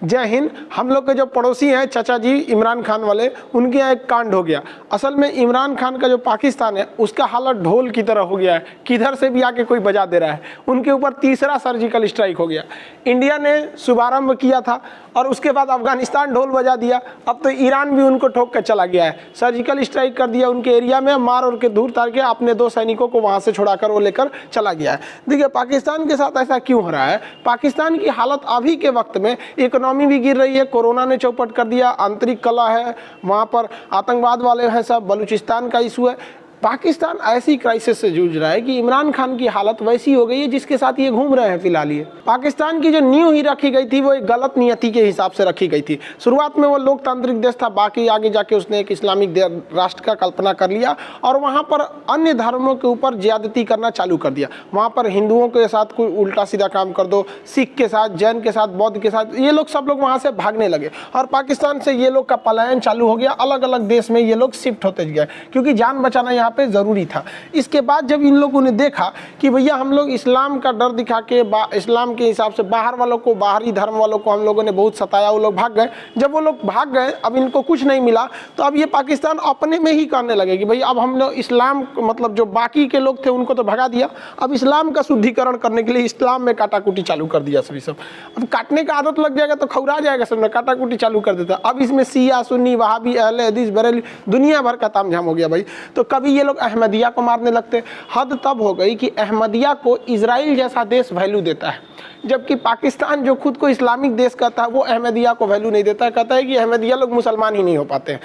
जय हिंद। हम लोग के जो पड़ोसी हैं चाचा जी इमरान खान वाले, उनके यहाँ एक कांड हो गया। असल में इमरान खान का जो पाकिस्तान है उसका हालत ढोल की तरह हो गया है, किधर से भी आके कोई बजा दे रहा है। उनके ऊपर तीसरा सर्जिकल स्ट्राइक हो गया। इंडिया ने शुभारंभ किया था और उसके बाद अफगानिस्तान ढोल बजा दिया। अब तो ईरान भी उनको ठोक कर चला गया है, सर्जिकल स्ट्राइक कर दिया उनके एरिया में, मार और के दूर तार के अपने 2 सैनिकों को वहाँ से छुड़ाकर वो लेकर चला गया है। देखिए पाकिस्तान के साथ ऐसा क्यों हो रहा है। पाकिस्तान की हालत अभी के वक्त में इकोनॉमी भी गिर रही है, कोरोना ने चौपट कर दिया, आंतरिक कला है, वहाँ पर आतंकवाद वाले हैं, सब बलूचिस्तान का इशू है। पाकिस्तान ऐसी क्राइसिस से जूझ रहा है कि इमरान खान की हालत वैसी हो गई है जिसके साथ ये घूम रहे हैं फिलहाल। ये पाकिस्तान की जो नींव ही रखी गई थी वो एक गलत नियति के हिसाब से रखी गई थी। शुरुआत में वो लोकतांत्रिक देश था, बाकी आगे जाके उसने एक इस्लामिक राष्ट्र का कल्पना कर लिया और वहाँ पर अन्य धर्मों के ऊपर ज्यादती करना चालू कर दिया। वहाँ पर हिंदुओं के साथ कोई उल्टा सीधा काम कर दो, सिख के साथ, जैन के साथ, बौद्ध के साथ, ये लोग सब लोग वहाँ से भागने लगे और पाकिस्तान से ये लोग का पलायन चालू हो गया। अलग अलग देश में ये लोग शिफ्ट होते गए क्योंकि जान बचाना यहाँ पे जरूरी था। इसके बाद जब इन लोगों ने देखा कि भैया हम लोग इस्लाम का डर दिखा के इस्लाम के हिसाब से बाहर वालों को, बाहरी धर्म वालों को हम लोगों ने बहुत सताया, वो लोग भाग गए। जब वो लोग भाग गए, अब इनको कुछ नहीं मिला, तो अब ये पाकिस्तान अपने में ही करने लगे कि भाई अब हम लोग इस्लाम, मतलब जो बाकी के लोग थे उनको तो भगा दिया, अब इस्लाम का शुद्धिकरण करने के लिए इस्लाम में काटाकुटी चालू कर दिया। सभी सब अब काटने का आदत लग जाएगा तो खौरा जाएगा, सब में काटाकुटी चालू कर देता। अब इसमें शिया, सुन्नी, वहाबी, अहले हदीस, बरेली, दुनिया भर का तामझाम हो गया भाई। तो कभी ये लोग अहमदिया को मारने लगते। हद तब हो गई कि अहमदिया को इजराइल जैसा देश वैल्यू देता है, जबकि पाकिस्तान जो खुद को इस्लामिक देश कहता है वो अहमदिया को वैल्यू नहीं देता है। कहता है कि अहमदिया लोग मुसलमान ही नहीं हो पाते हैं।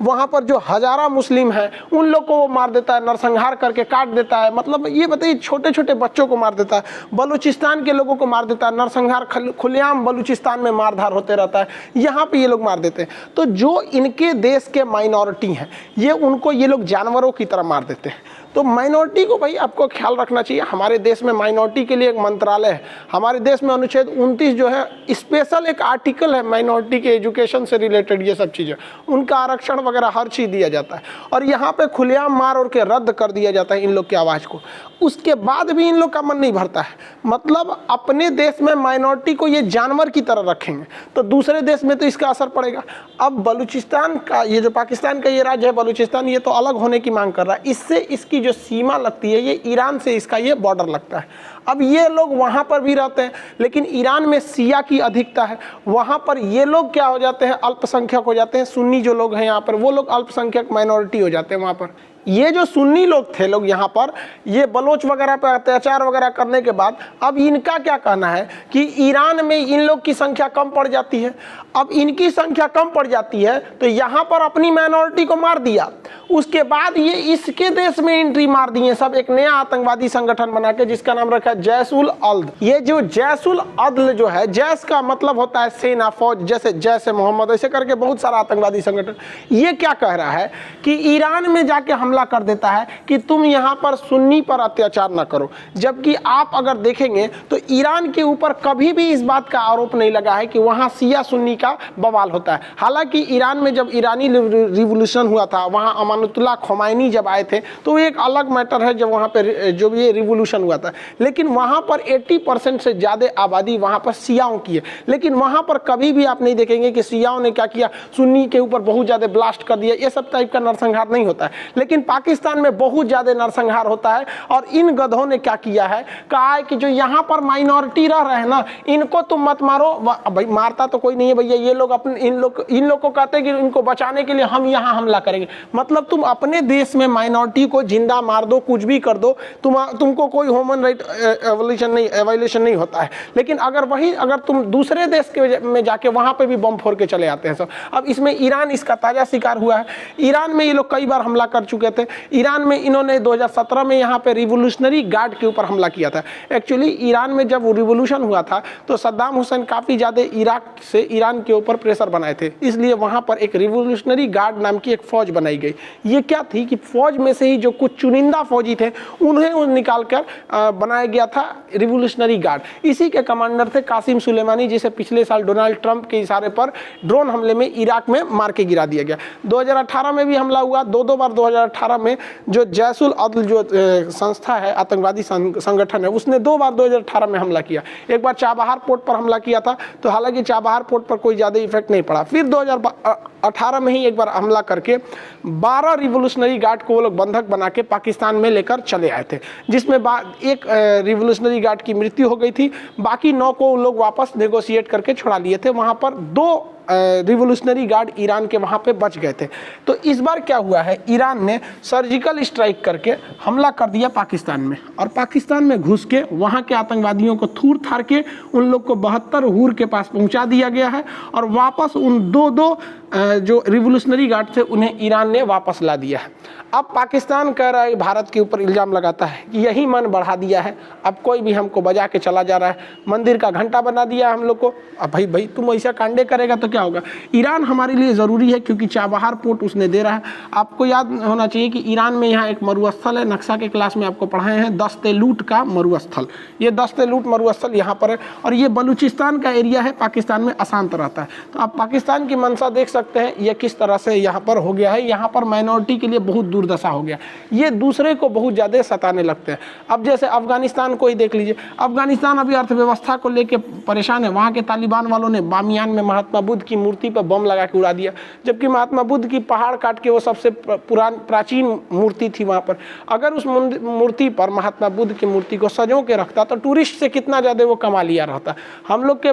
वहाँ पर जो हजारा मुस्लिम हैं उन लोग को वो मार देता है, नरसंहार करके काट देता है। मतलब ये बताइए, छोटे छोटे बच्चों को मार देता है, बलूचिस्तान के लोगों को मार देता है, नरसंहार खुलेआम बलूचिस्तान में मारधार होते रहता है, यहाँ पे ये लोग मार देते हैं। तो जो इनके देश के माइनॉरिटी हैं ये उनको ये लोग जानवरों की तरह मार देते हैं। तो माइनॉरिटी को भाई आपको ख्याल रखना चाहिए। हमारे देश में माइनॉरिटी के लिए एक मंत्रालय है, हमारे देश में अनुच्छेद 29 जो है स्पेशल एक आर्टिकल है माइनॉरिटी के एजुकेशन से रिलेटेड, ये सब चीज़ें, उनका आरक्षण वगैरह हर चीज़ दिया जाता है और यहाँ पे खुलेआम मार और के रद्द कर दिया जाता है इन लोग की आवाज़ को। उसके बाद भी इन लोग का मन नहीं भरता है। मतलब अपने देश में माइनॉरिटी को ये जानवर की तरह रखेंगे तो दूसरे देश में तो इसका असर पड़ेगा। अब बलूचिस्तान का, ये जो पाकिस्तान का ये राज्य है बलूचिस्तान, ये तो अलग होने की मांग कर रहा है। इससे इसकी जो सीमा लगती है ये ईरान से इसका ये बॉर्डर लगता है। अब ये लोग वहाँ पर भी रहते हैं लेकिन ईरान में शिया की अधिकता है, वहाँ पर ये लोग क्या हो जाते हैं, अल्पसंख्यक हो जाते हैं। सुन्नी जो लोग हैं यहाँ पर वो लोग अल्पसंख्यक माइनॉरिटी हो जाते हैं वहाँ पर। ये जो सुन्नी लोग थे लोग यहाँ पर, ये बलोच वगैरह पर अत्याचार वगैरह करने के बाद अब इनका क्या कहना है कि ईरान में इन लोग की संख्या कम पड़ जाती है। अब इनकी संख्या कम पड़ जाती है तो यहाँ पर अपनी माइनॉरिटी को मार दिया, उसके बाद ये इसके देश में एंट्री मार दिए सब, एक नया आतंकवादी संगठन बना के जिसका नाम रखा है जैशुल अल्द। ये जो जैशुल अदल जो है, जैश का मतलब होता है सेना, फौज, जैसे जैसे मोहम्मद, ऐसे करके बहुत सारा आतंकवादी संगठन। ये क्या कह रहा है कि ईरान में जाके हमला कर देता है कि तुम यहाँ पर सुन्नी पर अत्याचार ना करो, जबकि आप अगर देखेंगे तो ईरान के ऊपर कभी भी इस बात का आरोप नहीं लगा है कि वहाँ शिया सुन्नी का बवाल होता है। हालांकि ईरान में जब ईरानी रिवोल्यूशन हुआ था, वहाँ अमानुल्लाह खोमैनी जब आए थे तो एक अलग मैटर है जब वहाँ पे जो ये रिवोल्यूशन हुआ था, लेकिन वहाँ पर 80% से ज़्यादा आबादी वहाँ पर शियाओं की है। लेकिन वहाँ पर कभी भी आप नहीं देखेंगे कि शियाओं ने क्या किया, सुन्नी के ऊपर बहुत ज़्यादा ब्लास्ट कर दिया, ये सब टाइप का नरसंहार नहीं होता है। लेकिन पाकिस्तान में बहुत ज़्यादा नरसंहार होता है और इन गधों ने क्या किया है, कहा है कि जो यहाँ पर माइनॉरिटी रह रहे हैं ना, इनको तुम मत मारो। भाई मारता तो कोई नहीं है भैया, ये लोग अपने इन लोग को कहते हैं कि इनको बचाने के लिए हम यहाँ हमला करेंगे। मतलब तुम अपने देश में माइनॉरिटी को जिंदा मार दो, कुछ भी कर दो, तुमको कोई ह्यूमन राइट एवोल्यूशन नहीं होता है। लेकिन अगर तुम दूसरे देश के में जाके वहाँ पे भी बम फोड़ के चले आते हैं सब। अब इसमें ईरान इसका ताज़ा शिकार हुआ है। ईरान में ये लोग कई बार हमला कर चुके थे। ईरान में इन्होंने 2017 में यहाँ पे रिवोल्यूशनरी गार्ड के ऊपर हमला किया था। एक्चुअली ईरान में जब रिवोल्यूशन हुआ था तो सद्दाम हुसैन काफ़ी ज़्यादा इराक से ईरान के ऊपर प्रेशर बनाए थे, इसलिए वहाँ पर एक रिवोल्यूशनरी गार्ड नाम की एक फ़ौज बनाई गई। ये क्या थी कि फ़ौज में से ही जो कुछ चुनिंदा फौजी थे उन्हें निकाल कर बनाया गया था रिवोल्यूशनरी गार्ड। इसी के कमांडर थे कासिम सुलेमानी, जिसे पिछले साल डोनाल्ड ट्रंप के इशारे पर ड्रोन हमले में इराक में मार के गिरा दिया गया। 2018 में भी हमला हुआ, दो बार 2018 2018 में जो जैशुल अदल जो संस्था है, आतंकवादी संगठन है, उसने 2 बार 2018 में हमला किया। एक बार चाबहार पोर्ट पर हमला किया था, तो हालांकि चाबहार पोर्ट पर कोई ज़्यादा इफेक्ट नहीं पड़ा। फिर 2018 में ही एक बार हमला करके 12 रिवोल्यूशनरी गार्ड को वो लोग बंधक बना के पाकिस्तान में लेकर चले आए थे, जिसमें एक रिवोल्यूशनरी गार्ड की मृत्यु हो गई थी। बाकी 9 को लोग वापस नेगोशिएट करके छुड़ा लिए थे। वहाँ पर 2 रिवोल्यूशनरी गार्ड ईरान के वहाँ पे बच गए थे। तो इस बार क्या हुआ है, ईरान ने सर्जिकल स्ट्राइक करके हमला कर दिया पाकिस्तान में, और पाकिस्तान में घुस के वहाँ के आतंकवादियों को थूर थार के उन लोग को 72 हूर के पास पहुँचा दिया गया है, और वापस उन 2 जो रिवोल्यूशनरी गार्ड थे उन्हें ईरान ने वापस ला दिया है। अब पाकिस्तान कह रहा है, भारत के ऊपर इल्ज़ाम लगाता है कि यही मन बढ़ा दिया है, अब कोई भी हमको बजा के चला जा रहा है, मंदिर का घंटा बना दिया हम लोग को। अब भाई तुम ऐसा कांडे करेगा तो क्या होगा। ईरान हमारे लिए ज़रूरी है क्योंकि चाबहार पोर्ट उसने दे रहा है। आपको याद होना चाहिए कि ईरान में यहाँ एक मरुस्थल है, नक्शा के क्लास में आपको पढ़ाए हैं, दस्त-ए-लूट का मरुस्थल। ये दस्त-ए-लूट मरुस्थल यहाँ पर है, और ये बलूचिस्तान का एरिया है, पाकिस्तान में अशांत रहता है। तो आप पाकिस्तान की मंशा देख सकते हैं ये किस तरह से यहाँ पर हो गया है। यहाँ पर माइनॉरिटी के लिए बहुत दुर्दशा हो गया, ये दूसरे को बहुत ज़्यादा सताने लगते हैं। अब जैसे अफगानिस्तान को ही देख लीजिए, अफगानिस्तान अभी अर्थव्यवस्था को लेकर परेशान है। वहाँ के तालिबान वालों ने बामियान में महात्मा बुद्ध की मूर्ति पर बम लगा के उड़ा दिया, जबकि महात्मा बुद्ध की पहाड़ काट के वो सबसे प्राचीन मूर्ति थी वहाँ पर। अगर उस मूर्ति पर, महात्मा बुद्ध की मूर्ति को सजो के रखता तो टूरिस्ट से कितना ज़्यादा वो कमा लिया रहता। हम लोग के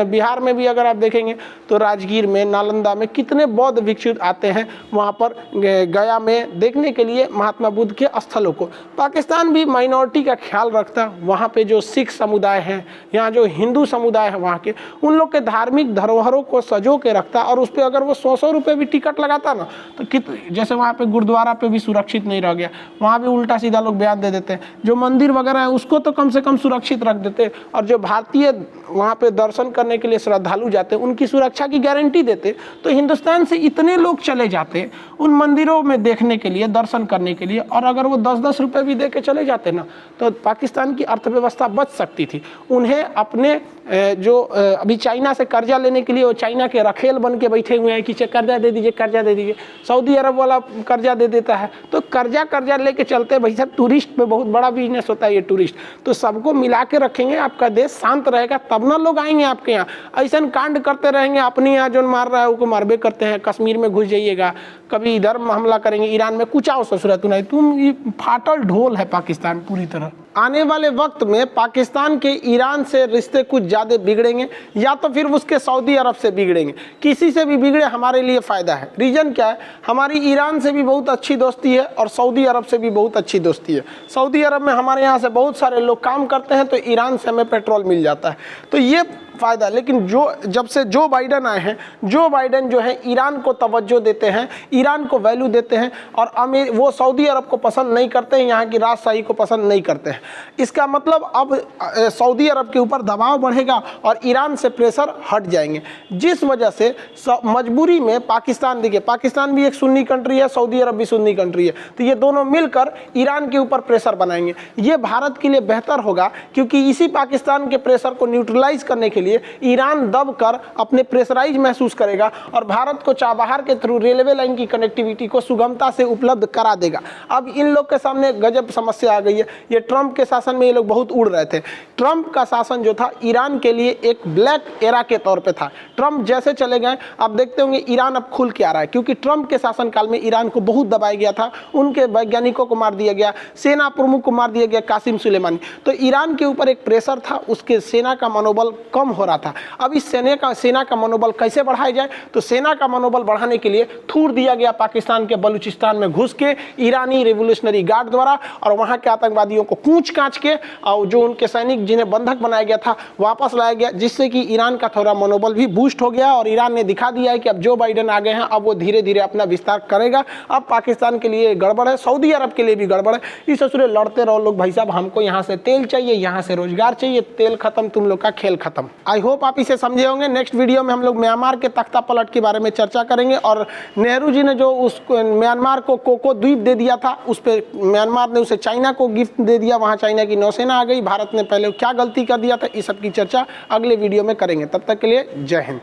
बिहार में भी अगर आप देखेंगे तो राजगीर में, नालंदा में कितने बौद्ध भिक्षु आते हैं वहाँ पर, गया में देखने के लिए महात्मा बुद्ध के स्थलों को। पाकिस्तान भी माइनॉरिटी का ख्याल रखता, वहाँ पे जो सिख समुदाय हैं, यहाँ जो हिंदू समुदाय है वहाँ के, उन लोग के धार्मिक धरोहरों को सजो के रखता, और उस पर अगर वो 100 रुपये भी टिकट लगाता ना तो जैसे वहाँ पे गुरुद्वारा पे भी सुरक्षित नहीं रह गया, वहाँ भी उल्टा सीधा लोग बयान दे देते हैं। जो मंदिर वगैरह है उसको तो कम से कम सुरक्षित रख देते, और जो भारतीय वहाँ पे दर्शन करने के लिए श्रद्धालु जाते उनकी सुरक्षा की गारंटी देते। तो हिंदुस्तान से इतने लोग चले जाते उन मंदिरों में देखने के लिए, दर्शन करने के लिए, और अगर वो 10-10 रुपये भी दे के चले जाते ना तो पाकिस्तान की अर्थव्यवस्था बच सकती थी। उन्हें अपने जो अभी चाइना से कर्जा लेने के लिए वो चाइना के रखेल बन के बैठे हुए हैं कि कर्जा दे दीजिए, कर्जा दे दीजिए। सऊदी अरब वाला कर्जा दे देता है, तो कर्जा लेके चलते। भाई साहब, टूरिस्ट में बहुत बड़ा बिजनेस होता है ये टूरिस्ट, तो सबको मिला के रखेंगे, आपका देश शांत रहेगा तब ना लोग आएंगे आपके यहाँ। ऐसा कांड करते रहेंगे, अपने यहाँ जो मार रहा है उसको मारबे करते हैं। कश्मीर में घुस जाइएगा, कभी इधर हमला करेंगे, ईरान में कुछ आओ ससुरा नहीं, तुम ये फाटल ढोल है पाकिस्तान पूरी तरह। आने वाले वक्त में पाकिस्तान के ईरान से रिश्ते कुछ ज़्यादा बिगड़ेंगे, या तो फिर उसके सऊदी अरब से बिगड़ेंगे। किसी से भी बिगड़े हमारे लिए फ़ायदा है। रीज़न क्या है, हमारी ईरान से भी बहुत अच्छी दोस्ती है और सऊदी अरब से भी बहुत अच्छी दोस्ती है। सऊदी अरब में हमारे यहाँ से बहुत सारे लोग काम करते हैं, तो ईरान से हमें पेट्रोल मिल जाता है, तो ये फ़ायदा। लेकिन जब से जो बाइडन आए हैं, जो बाइडन जो है ईरान को तवज्जो देते हैं, ईरान को वैल्यू देते हैं, और वो सऊदी अरब को पसंद नहीं करते हैं, यहाँ की राजशाही को पसंद नहीं करते हैं। इसका मतलब अब सऊदी अरब के ऊपर दबाव बढ़ेगा और ईरान से प्रेशर हट जाएंगे, जिस वजह से मजबूरी में पाकिस्तान, देखिए पाकिस्तान भी एक सुन्नी कंट्री है, सऊदी अरब भी सुन्नी कंट्री है, तो ये दोनों मिलकर ईरान के ऊपर प्रेशर बनाएंगे। ये भारत के लिए बेहतर होगा, क्योंकि इसी पाकिस्तान के प्रेशर को न्यूट्रलाइज करने के लिए ईरान दबकर अपने प्रेशराइज महसूस करेगा और भारत को चाबहार के थ्रू रेलवे लाइन की कनेक्टिविटी को सुगमता से उपलब्ध करा देगा। अब इन लोग के सामने गजब समस्या आ गई है। ये ट्रंप के शासन में ये लोग बहुत उड़ रहे थे। ट्रंप का शासन जो था ईरान के लिए एक ब्लैक एरा के तौर पे था। ट्रंप जैसे चले गए, आप देखते होंगे ईरान अब खुल के आ रहा है, क्योंकि ट्रंप के शासनकाल में ईरान को बहुत दबाया गया था, उनके वैज्ञानिकों को मार दिया गया, सेना प्रमुख को मार दिया गया, कासिम सुलेमानी। तो ईरान के ऊपर एक प्रेशर था, उसके सेना का मनोबल कम हो रहा था। अब इस सेना का मनोबल कैसे बढ़ाया जाए, तो सेना का मनोबल बढ़ाने के लिए थूर दिया गया पाकिस्तान के बलूचिस्तान में घुस के ईरानी रिवोल्यूशनरी गार्ड द्वारा, और वहां के आतंकवादियों को कूच कांच के और जो उनके सैनिक जिन्हें बंधक बनाया गया था वापस लाया गया, जिससे कि ईरान का थोड़ा मनोबल भी बूस्ट हो गया। और ईरान ने दिखा दिया है कि अब जो बाइडन आ गए हैं, अब वो धीरे धीरे अपना विस्तार करेगा। अब पाकिस्तान के लिए गड़बड़ है, सऊदी अरब के लिए भी गड़बड़ है। इस ससुरे लड़ते रहो लोग, भाई साहब हमको यहाँ से तेल चाहिए, यहाँ से रोजगार चाहिए, तेल खत्म, तुम लोग का खेल खत्म। आई होप आप इसे समझे होंगे। नेक्स्ट वीडियो में हम लोग म्यांमार के तख्ता पलट के बारे में चर्चा करेंगे, और नेहरू जी ने जो उस म्यांमार को कोको द्वीप दे दिया था, उस पर म्यांमार ने उसे चाइना को गिफ्ट दे दिया, वहाँ चाइना की नौसेना आ गई, भारत ने पहले क्या गलती कर दिया था, इस सब की चर्चा अगले वीडियो में करेंगे। तब तक के लिए जय हिंद।